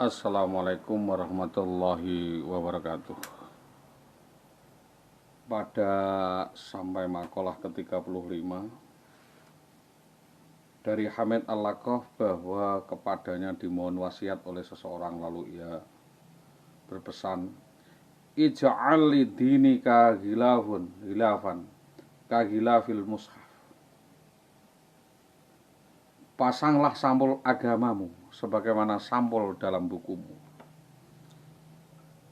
Assalamualaikum warahmatullahi wabarakatuh. Pada sampai makalah ke-35 dari Hamid Al-Laqaf bahwa kepadanya dimohon wasiat oleh seseorang, lalu ia berpesan, ij'al li dinika hilafan kahilafil mushaf. Pasanglah sampul agamamu sebagaimana sampul dalam bukumu.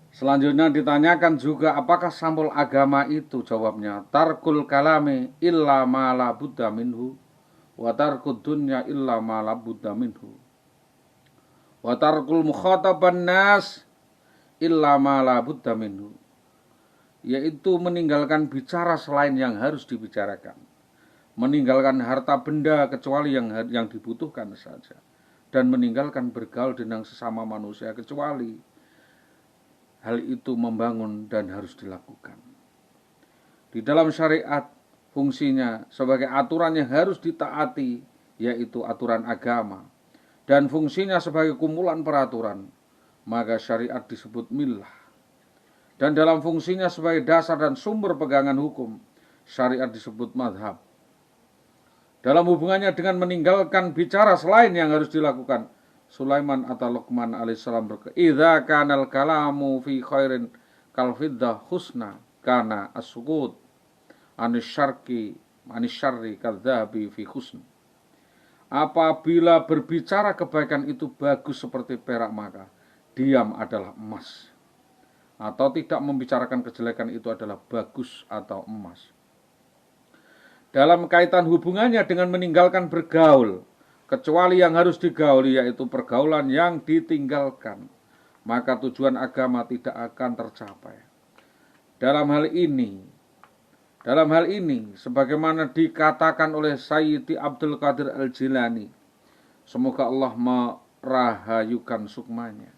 Selanjutnya ditanyakan juga apakah sampul agama itu? Jawabnya, tarkul kalami illa ma la budda minhu wa tarkud dunya illa ma la budda minhu wa tarkul mukhataban nas illa ma la budda minhu, yaitu meninggalkan bicara selain yang harus dibicarakan, meninggalkan harta benda kecuali yang dibutuhkan saja, dan meninggalkan bergaul dengan sesama manusia kecuali hal itu membangun dan harus dilakukan. Di dalam syariat fungsinya sebagai aturan yang harus ditaati, yaitu aturan agama, dan fungsinya sebagai kumpulan peraturan, maka syariat disebut millah. Dan dalam fungsinya sebagai dasar dan sumber pegangan hukum, syariat disebut madhab. Dalam hubungannya dengan meninggalkan bicara selain yang harus dilakukan, Sulaiman atau Luqman alaihissalam berkata, idza kanal kalamu fi khairin kal fiddah husna kana as-sukut anisyarri kadzabi fi husn. Apabila berbicara kebaikan itu bagus seperti perak, maka diam adalah emas. Atau tidak membicarakan kejelekan itu adalah bagus atau emas. Dalam kaitan hubungannya dengan meninggalkan bergaul, kecuali yang harus digauli, yaitu pergaulan yang ditinggalkan, maka tujuan agama tidak akan tercapai. Dalam hal ini, sebagaimana dikatakan oleh Sayyidi Abdul Qadir Al-Jilani, semoga Allah merahayukan sukmanya,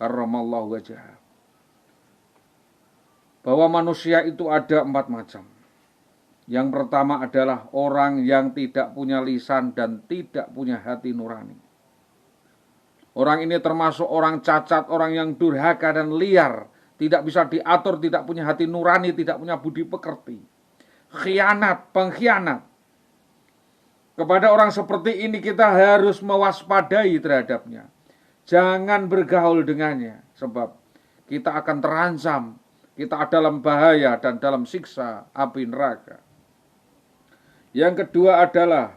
karramallahu wajhah, bahwa manusia itu ada 4 macam. Yang pertama adalah orang yang tidak punya lisan dan tidak punya hati nurani. Orang ini termasuk orang cacat, orang yang durhaka dan liar, tidak bisa diatur, tidak punya hati nurani, tidak punya budi pekerti. Pengkhianat. Kepada orang seperti ini kita harus mewaspadai terhadapnya. Jangan bergaul dengannya, sebab kita akan terancam, kita dalam bahaya dan dalam siksa api neraka. Yang kedua adalah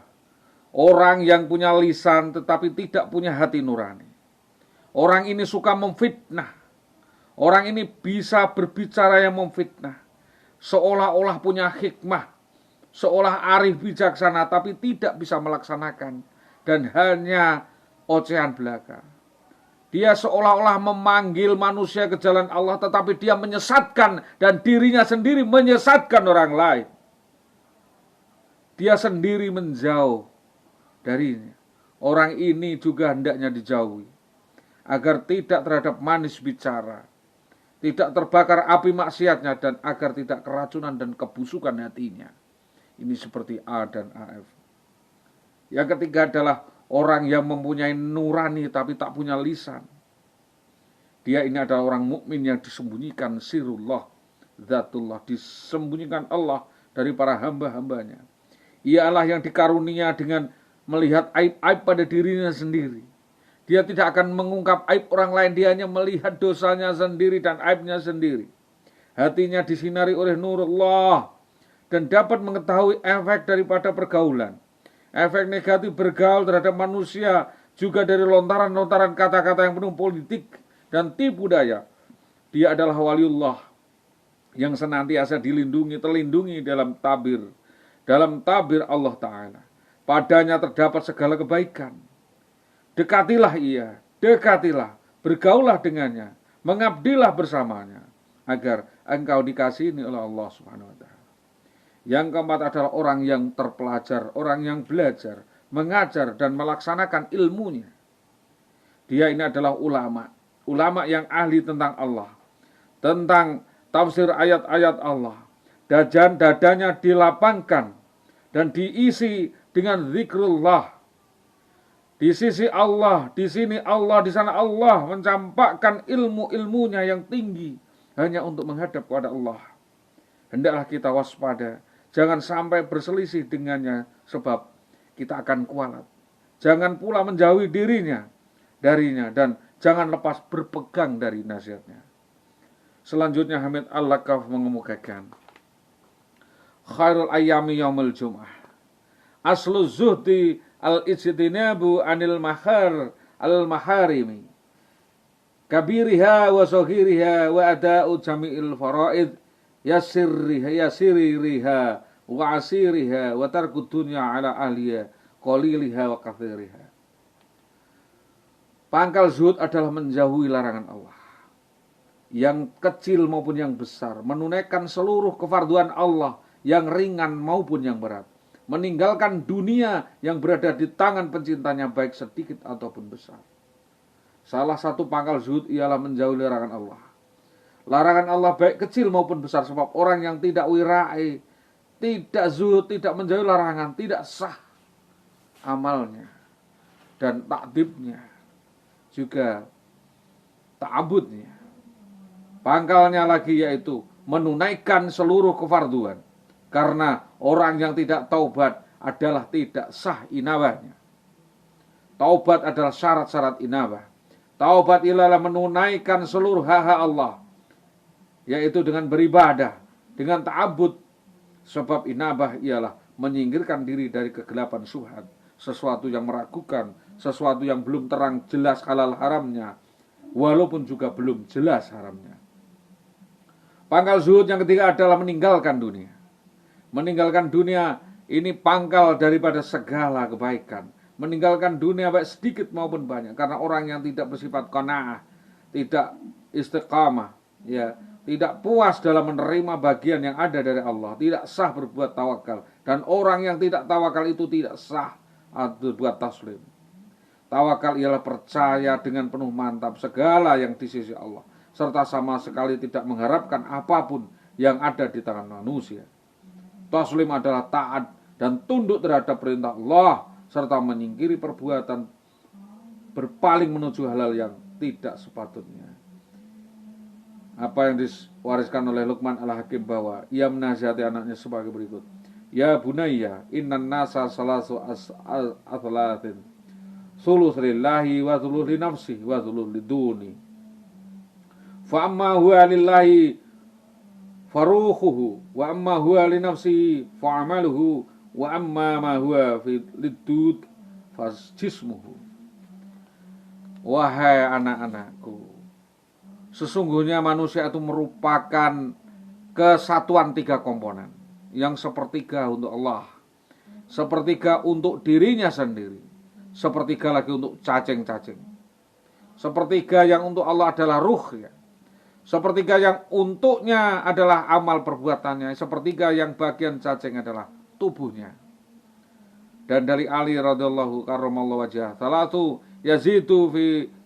orang yang punya lisan tetapi tidak punya hati nurani. Orang ini suka memfitnah. Orang ini bisa berbicara yang memfitnah, seolah-olah punya hikmah, seolah arif bijaksana, tapi tidak bisa melaksanakan, dan hanya ocehan belaka. Dia seolah-olah memanggil manusia ke jalan Allah, tetapi dia menyesatkan dan dirinya sendiri menyesatkan orang lain. Dia sendiri menjauh darinya. Orang ini juga hendaknya dijauhi, agar tidak terhadap manis bicara, tidak terbakar api maksiatnya, dan agar tidak keracunan dan kebusukan hatinya. Ini seperti A dan AF. Yang ketiga adalah orang yang mempunyai nurani tapi tak punya lisan. Dia ini adalah orang mukmin yang disembunyikan sirullah, zatullah, disembunyikan Allah dari para hamba-hambanya. Ialah yang dikarunia dengan melihat aib-aib pada dirinya sendiri. Dia tidak akan mengungkap aib orang lain, dia hanya melihat dosanya sendiri dan aibnya sendiri. Hatinya disinari oleh nurullah dan dapat mengetahui efek daripada pergaulan. Efek negatif bergaul terhadap manusia juga dari lontaran-lontaran kata-kata yang penuh politik dan tipu daya. Dia adalah waliullah yang senantiasa terlindungi dalam tabir Allah Ta'ala. Padanya terdapat segala kebaikan. Dekatilah ia, bergaulah dengannya, mengabdilah bersamanya, agar engkau dikasihi oleh Allah Subhanahu wa Ta'ala. Yang keempat adalah orang yang terpelajar, orang yang belajar, mengajar dan melaksanakan ilmunya. Dia ini adalah ulama yang ahli tentang Allah, tentang tafsir ayat-ayat Allah. Dadanya dilapangkan dan diisi dengan zikrullah. Di sisi Allah, di sini Allah, di sana Allah mencampakkan ilmu-ilmunya yang tinggi hanya untuk menghadap kepada Allah. Hendaklah kita waspada, jangan sampai berselisih dengannya sebab kita akan kualat. Jangan pula menjauhi darinya dan jangan lepas berpegang dari nasihatnya. Selanjutnya Hamid Al-Lakaf mengemukakan khairul ayyami yaumul jum'ah. Aslu zuhdi al-ijtinabu anil al-maharimi. Kabiriha wa sohiriha wa ada'u jami'il faraid yasiririha wa asiriha wa tarkud dunya ala ahliya qaliliha wa kathiriha. Pangkal zuhud adalah menjauhi larangan Allah, yang kecil maupun yang besar, menunaikan seluruh kefarduan Allah yang ringan maupun yang berat, meninggalkan dunia yang berada di tangan pencintanya baik sedikit ataupun besar. Salah satu pangkal zuhud ialah menjauhi larangan Allah. Larangan Allah baik kecil maupun besar, sebab orang yang tidak wirai, tidak zuhud, tidak menjauhi larangan, tidak sah amalnya dan takdibnya, juga ta'abudnya. Pangkalnya lagi yaitu menunaikan seluruh kefarduan. Karena orang yang tidak taubat adalah tidak sah inabahnya. Taubat adalah syarat-syarat inabah. Taubat ialah menunaikan seluruh hak-hak Allah, yaitu dengan beribadah, dengan ta'abud. Sebab inabah ialah menyingkirkan diri dari kegelapan syubhat, sesuatu yang meragukan, sesuatu yang belum terang jelas halal haramnya, walaupun juga belum jelas haramnya. Pangkal zuhud yang ketiga adalah meninggalkan dunia. Meninggalkan dunia ini pangkal daripada segala kebaikan. Meninggalkan dunia baik sedikit maupun banyak. Karena orang yang tidak bersifat qanaah, tidak istiqamah, ya, tidak puas dalam menerima bagian yang ada dari Allah, tidak sah berbuat tawakal. Dan orang yang tidak tawakal itu tidak sah berbuat taslim. Tawakal ialah percaya dengan penuh mantap segala yang di sisi Allah, serta sama sekali tidak mengharapkan apapun yang ada di tangan manusia. Taslim adalah taat dan tunduk terhadap perintah Allah, serta menyingkiri perbuatan berpaling menuju halal yang tidak sepatutnya. Apa yang diwariskan oleh Luqman Al-Hakim bahwa ia menasihati anaknya sebagai berikut. Ya bunayya, innan nasa salasu athlatin. Thuluth lillahi wa thuluth li nafsi wa thuluth liduni. Fa amma huwa lillahi faruhuhu wa amma huwa li nafsihi fa'amaluhu wa amma ma huwa fi lidud fasjismuhu. Wahai anak-anakku, sesungguhnya manusia itu merupakan kesatuan tiga komponen, yang sepertiga untuk Allah, sepertiga untuk dirinya sendiri, sepertiga lagi untuk cacing-cacing. Sepertiga yang untuk Allah adalah ruh, ya. Sepertiga yang untuknya adalah amal perbuatannya. Sepertiga yang bagian cacing adalah tubuhnya. Dan dari Ali radhiyallahu karramallahu wajhah, salatu yazidu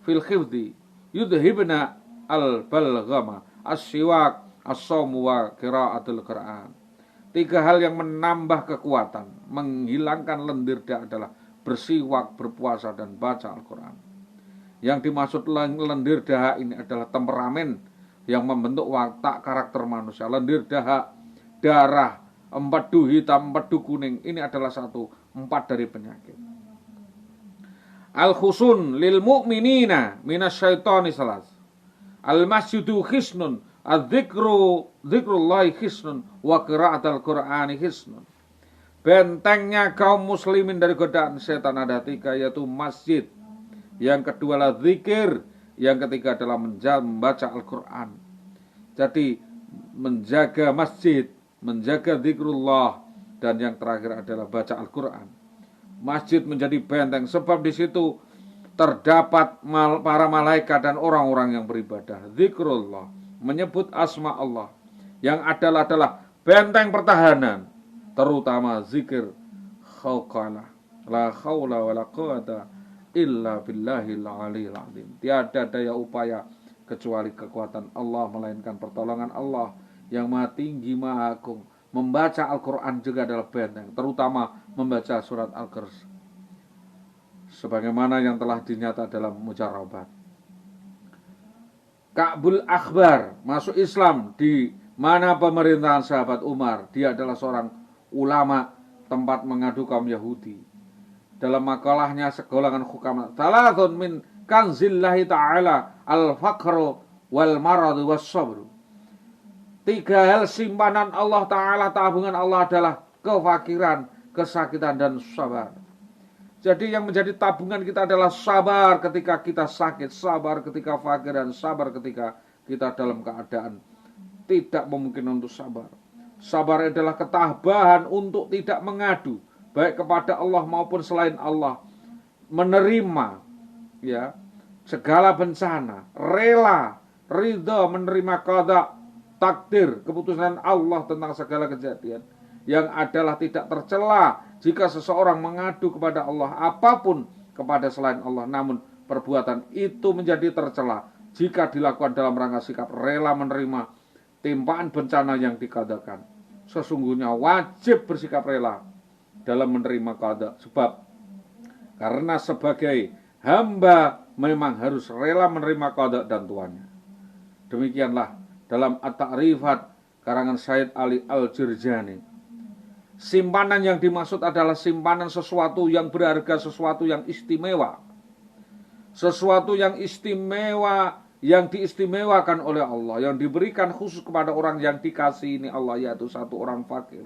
fil khifdi yudhibna al-balghama as-siwak as-sawmu wa qiraatul Qur'an. Tiga hal yang menambah kekuatan, menghilangkan lendir dahak adalah bersiwak, berpuasa, dan baca Al-Quran. Yang dimaksud lendir dahak ini adalah temperamen yang membentuk watak karakter manusia. Lendir dahak, darah, empedu hitam, empedu kuning, ini adalah empat dari penyakit. Al-khusun lil mu'minina minasyaitani salas. Al-masjidu khisnun, dzikrullahi khisnun, wa qiraatul Qur'ani khisnun. Bentengnya kaum muslimin dari godaan setan ada tiga, yaitu masjid. Yang kedua adalah zikir. Yang ketiga adalah membaca Al-Quran. Jadi menjaga masjid, menjaga zikrullah, dan yang terakhir adalah baca Al-Quran. Masjid menjadi benteng sebab di situ terdapat para malaikat dan orang-orang yang beribadah. Zikrullah, menyebut asma Allah, yang adalah benteng pertahanan, terutama zikir khawqala, la khawla wa la quwata illa billahil aliyil azim. Tiada daya upaya kecuali kekuatan Allah, melainkan pertolongan Allah yang maha tinggi, maha agung. Membaca Al-Quran juga adalah benteng, terutama membaca surat Al-Kahfi. sebagaimana yang telah dinyata dalam mujarrabat. Ka'bul Akhbar masuk Islam di mana pemerintahan sahabat Umar. Dia adalah seorang ulama tempat mengadu kaum Yahudi. Dalam makalahnya segolongan hukama, thalathun min kanzillahi ta'ala al-faqru wal maradu was sabru. 3 hal simpanan Allah Ta'ala, tabungan Allah adalah kefakiran, kesakitan, dan sabar. Jadi yang menjadi tabungan kita adalah sabar ketika kita sakit, sabar ketika fakir, dan sabar ketika kita dalam keadaan tidak memungkinkan untuk sabar. Sabar adalah ketabahan untuk tidak mengadu, baik kepada Allah maupun selain Allah. Menerima ya segala bencana, rela, ridha menerima qada, takdir, keputusan Allah tentang segala kejadian, yang adalah tidak tercela jika seseorang mengadu kepada Allah apapun kepada selain Allah, namun perbuatan itu menjadi tercela jika dilakukan dalam rangka sikap rela menerima timpaan bencana yang dikadakan. Sesungguhnya wajib bersikap rela dalam menerima qada, sebab karena sebagai hamba memang harus rela menerima qada dan tuannya. Demikianlah dalam At-Ta'rifat karangan Said Ali Al-Jirjani. Simpanan yang dimaksud adalah simpanan sesuatu yang berharga, sesuatu yang istimewa. Sesuatu yang istimewa, yang diistimewakan oleh Allah, yang diberikan khusus kepada orang yang dikasihi ini Allah, yaitu satu orang fakir,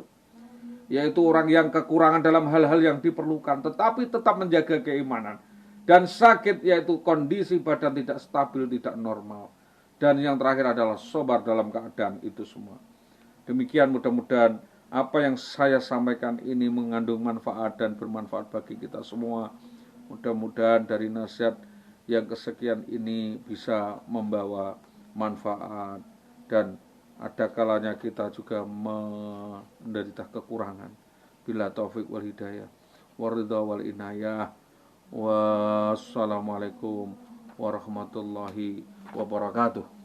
yaitu orang yang kekurangan dalam hal-hal yang diperlukan, tetapi tetap menjaga keimanan. Dan sakit, yaitu kondisi badan tidak stabil, tidak normal. Dan yang terakhir adalah sabar dalam keadaan itu semua. Demikian, mudah-mudahan apa yang saya sampaikan ini mengandung manfaat dan bermanfaat bagi kita semua. Mudah-mudahan dari nasihat yang kesekian ini bisa membawa manfaat, dan ada kalanya kita juga menderita kekurangan. Bila taufik wal hidayah, waridha wal inayah. Wassalamualaikum warahmatullahi wabarakatuh.